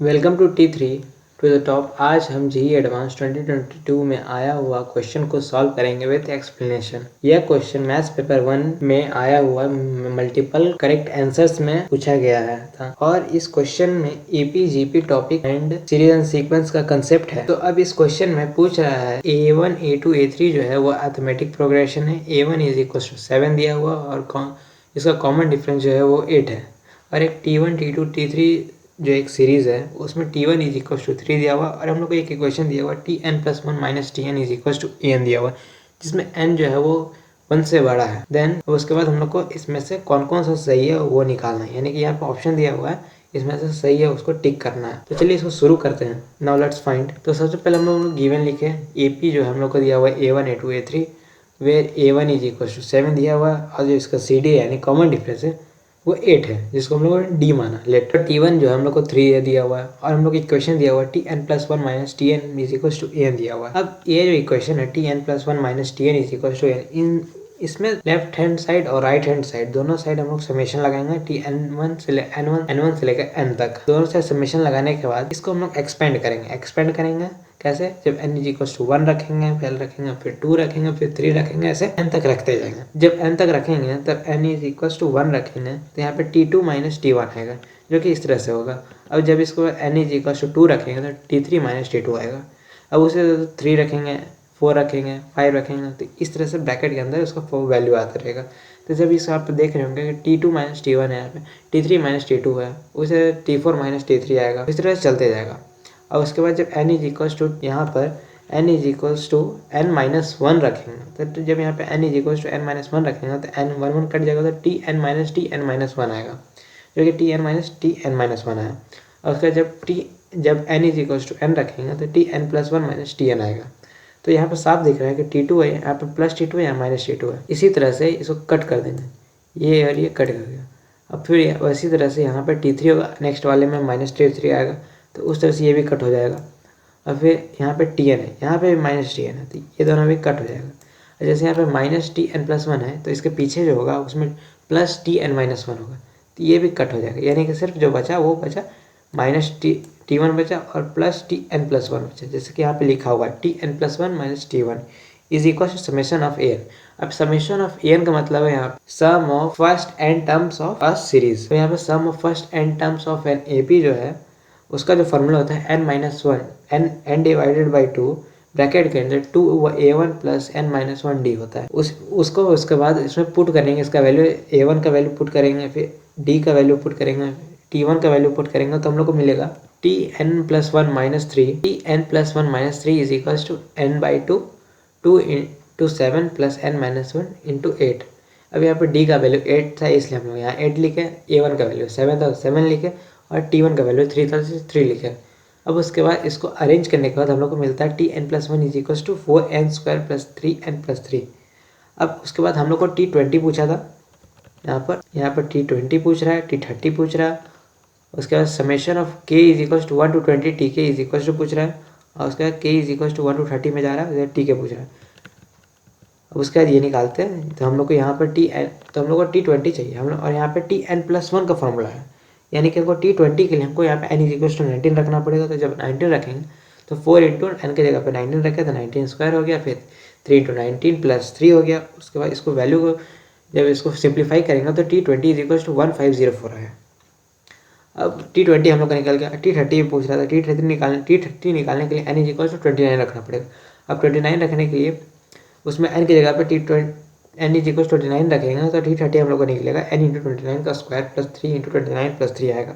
Welcome to T3 to the top. आज हम जी advance 2022 में आया हुआ क्वेश्चन को सॉल्व करेंगे विद एक्सप्लेनेशन। यह क्वेश्चन मैथ्स पेपर 1 में आया हुआ मल्टीपल करेक्ट आंसर्स में पूछा गया है था और इस क्वेश्चन में AP GP topic and series and sequence का कंसेप्ट है। तो अब इस क्वेश्चन में पूछ रहा है A1 A2 A3 जो है वो अरिथमेटिक प्रोग्रेशन है। A1 = 7 दिया हुआ और इसका कॉमन डिफरेंस जो है वो 8 है और एक T1 T2 T3 जो एक सीरीज है उसमें T1 = 3 दिया हुआ और हम लोग को एक इक्वेशन दिया हुआ Tn+1 - Tn = An दिया हुआ जिसमें n जो है वो 1 से बड़ा है। देन उसके बाद हम लोग को इसमें से कौन कौन सा सही है वो निकालना है, यानी कि यहाँ पे ऑप्शन दिया हुआ है इसमें से सही है उसको टिक करना है। तो चलिए इसको शुरू करते हैं। Now let's find. तो सबसे पहले हम लोग गिवन लिखे AP जो हम लोग को दिया हुआ है A1 A2 A3 where A1 = 7 दिया हुआ है और जो इसका CD यानी कॉमन डिफरेंस है वो 8 है जिसको हम लोग ने डी माना। लेटर T1 जो है हम लोग को 3 दिया हुआ है और हम लोग इक्वेशन दिया हुआ है Tn+1 - Tn = An दिया हुआ है। अब ये जो इक्वेशन है Tn+1 - Tn = An, इसमें लेफ्ट हैंड साइड और राइट हैंड साइड दोनों साइड हम लोग समेशन लगाएंगे Tn1 से n1 से लेकर n तक दोनों साइड समेशन लगाने के बाद इसको हम लोग एक्सपेंड करेंगे। कैसे? जब n = 1 रखेंगे फिर 2 रखेंगे फिर 3 रखेंगे, ऐसे n तक रखते जाएंगे। जब n तक रखेंगे तब n = 1 रखेंगे तो यहाँ पे T2 - T1 आएगा जो कि इस तरह से होगा। अब जब इसको n = 2 रखेंगे तो T3 - T2 आएगा। अब उसे 3 रखेंगे 4 रखेंगे 5 रखेंगे तो इस तरह से ब्रैकेट के अंदर उसका वैल्यू आता रहेगा। तो जब इस आप देख रहे होंगे कि T2 - T1 है, यहाँ पे T3 - T2 है, उसे T4 - T3 आएगा, इस तरह से चलते जाएगा। और उसके बाद जब n = यहाँ पर n = n-1 रखेंगे तो जब यहाँ पे n = n-1 रखेंगे तो n 1 कट जाएगा तो Tn - Tn-1 आएगा जो कि Tn - Tn-1 है। और उसके जब n = n रखेंगे तो Tn+1 - Tn आएगा। तो यहाँ पर साफ दिख रहा है कि T2 है, यहाँ पे +T2 है, यहाँ -T2 है। इसी तरह से इसको कट कर देंगे, ये और ये कट कर गया। अब फिर उसी तरह से यहाँ पे T3 होगा, नेक्स्ट वाले में -T3 आएगा तो उस तरह से ये भी कट हो जाएगा। और फिर यहाँ पे Tn है, यहाँ पे -Tn है तो ये दोनों भी कट हो जाएगा। और जैसे यहाँ पे -Tn+1 है तो इसके पीछे जो होगा उसमें +Tn-1 होगा तो ये भी कट हो जाएगा, यानी कि सिर्फ जो बचा वो बचा T1 बचा और +Tn+1 बचा, जैसे कि यहाँ पे लिखा हुआ है Tn+1 - T1 = summation of An। अब समेशन ऑफ An का मतलब है यहाँ sum of first n terms of a series. तो यहाँ पे sum of first n terms of an AP जो है उसका जो फॉर्मूला होता है n-1 n/2 ब्रैकेट के अंदर 2A1 + n-1D होता है। उसको उसके बाद इसमें पुट करेंगे, इसका वैल्यू A1 का वैल्यू पुट करेंगे, फिर D का वैल्यू पुट करेंगे, T1 का वैल्यू पुट करेंगे तो हम लोग को मिलेगा Tn+1 - 3 Tn+1 - 3 = n/2 2 × 7 + n-1 × 8। अब यहाँ पर D का वैल्यू 8 था इसलिए हम लोग यहाँ 8 लिखे, A1 का वैल्यू 7 था 7 लिखे और T1 का वैल्यू 3 था 3 लिखे। अब उसके बाद इसको अरेंज करने के बाद हम लोग को मिलता है Tn+1 = 4n² + 3n+3। अब उसके बाद हम लोग को T20 पूछा था, यहाँ पर T20 पूछ रहा है, T30 पूछ रहा है। उसके बाद summation of k = 1 to 20 Tk पूछ रहा है और उसके बाद k = 1 to 30 में जा रहा है Tk पूछ रहा है। अब उसके बाद ये निकालते हैं तो हम लोग को यहाँ पर हम लोग को T20 चाहिए हम लोग, और यहाँ पे Tn+1 का फॉर्मूला है, यानी कि हमको T20 के लिए हमको यहाँ पे n = 19 रखना पड़ेगा। तो जब 19 रखेंगे तो 4 × n के जगह पे 19 रखे तो 19² हो गया, फिर 3 × 19 + 3 हो गया। उसके बाद इसको वैल्यू को जब इसको सिंप्लीफाई करेंगे तो T20 = 1504 है। अब T20 हम लोग का निकल गया। T30 पूछ रहा था, T30 निकालने के लिए n = 29 रखना पड़ेगा। अब 29 रखने के लिए उसमें n की जगह पे n = 29 रखेंगे तो T30 हम लोग को निकलेगा n × 29 का स्क्वायर + 3 × 29 + 3 आएगा।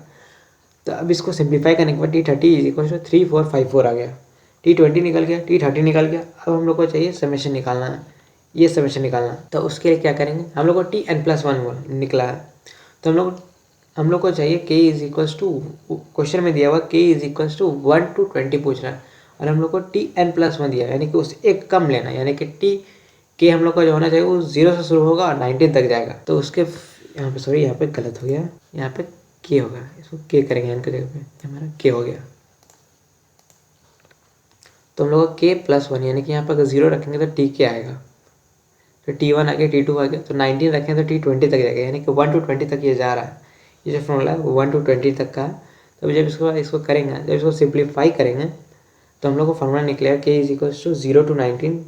तो अब इसको सिंप्लीफाई करने के बाद T30 = 3454 आ गया। T20 निकल गया, T30 निकल गया। अब हम लोग को चाहिए समेशन निकालना है, ये समेशन निकालना है। तो उसके लिए क्या करेंगे, हम लोग को Tn+1 निकला है तो हम लोग को चाहिए क्वेश्चन में दिया हुआ k = 1 to 20 पूछ रहा है और हम लोग को Tn+1 दिया, यानी कि उससे एक कम लेना, यानी कि k हम लोग का जो होना चाहिए वो 0 से शुरू होगा और 19 तक जाएगा। तो उसके यहाँ पे गलत हो गया, यहाँ पे k होगा, इसको k करेंगे n की जगह पे, हमारा k हो गया। तो हम लोग को k+1 यानी कि यहाँ पर अगर 0 रखेंगे तो Tk आएगा, तो T1 आ गया, T2 आ गया, तो 19 रखें तो T20 तक जाएगा, यानी कि 1 to 20 तक ये जा रहा है। ये जो फॉर्मूला है वो 1 to 20 तक का है। तो जब इसको करेंगे, जब इसको सिंप्लीफाई करेंगे तो हम लोग को फॉर्मूला निकलेगा k is equal to 0 to 19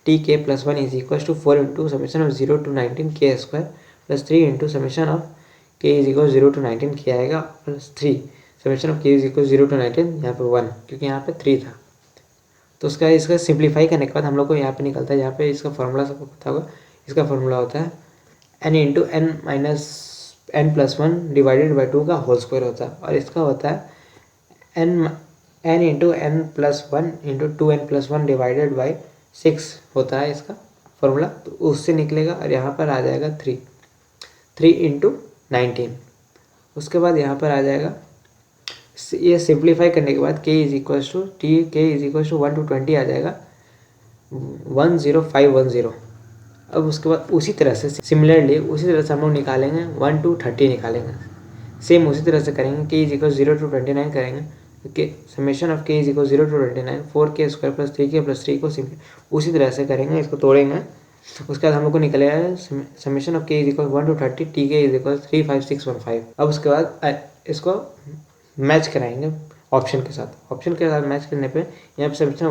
T k plus 1 is equal to 4 into summation of 0 to 19 k square plus 3 into summation of k is equal 0 to 19 k आएगा plus 3 summation of k is equal 0 to 19 यहाँ पे 1 क्योंकि यहाँ पे 3 था। तो इसका simplify करने के बाद हम लोग को यहाँ पे निकलता है, यहाँ पे इसका फॉर्मूला सबको पता होगा, इसका फॉर्मूला होता है n into n minus n plus 1 divided by 2 का होल स्क्वायर होता है, और इसका होता है n into n plus 1 into 2n plus 1 divided by 6 होता है इसका फॉर्मूला। तो उससे निकलेगा और यहाँ पर आ जाएगा 3 इंटू 19। उसके बाद यहाँ पर आ जाएगा, ये सिंप्लीफाई करने के बाद k is equal to k is equal to 1 to 20 आ जाएगा 10510। अब उसके बाद उसी तरह से सिमिलरली उसी तरह से हम लोग निकालेंगे 1 to 30 निकालेंगे, सेम उसी तरह से करेंगे। k इज इक्वल 0 to 29 करेंगे, के summation of k is equal 0 to 29 4k square plus 3k plus 3 को उसी तरह से करेंगे, इसको तोड़ेंगे। उसके बाद हम लोग को निकलेगा summation of k is equal 1 to 30 T K is equal 35615। अब उसके बाद इसको मैच कराएंगे ऑप्शन के साथ मैच करने पे यहाँ पे summation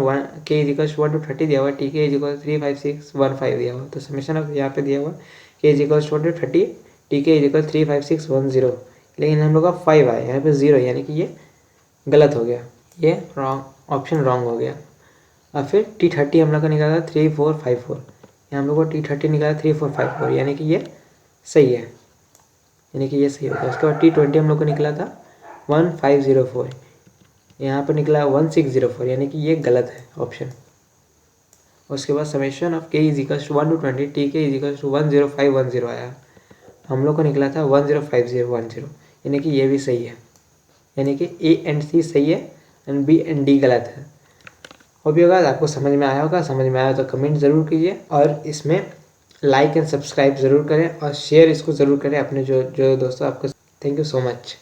k is equal 1 to 30 दिया हुआ, टी के इज इक्वल 35615 दिया हुआ। तो समेशन ऑफ यहाँ पे दिया हुआ k is equal 1 to 30 T K is equal 35610, लेकिन हम लोग का 5 आया यहाँ पे 0, यानी कि ये गलत हो गया, ये ऑप्शन रॉन्ग हो गया। और फिर T30 हम लोग का निकाला 3454, यहाँ हम लोग को T30 निकाला 3454, यानी कि ये सही है, यानी कि ये सही होगा। उसके बाद T20 हम लोग को निकला था 1504, यहाँ पर निकला 1604, यानी कि ये गलत है ऑप्शन। उसके बाद summation of k is equal to 1 to 20 T K is equal to 10510 आया, हम लोग को निकला था 105010, यानी कि ये भी सही है, यानी कि A and C सही है एंड B and D गलत है। होप होगा आपको समझ में आया होगा, समझ में आया तो कमेंट ज़रूर कीजिए, और इसमें लाइक एंड सब्सक्राइब ज़रूर करें और शेयर इसको ज़रूर करें अपने जो दोस्तों आपको। Thank you so much.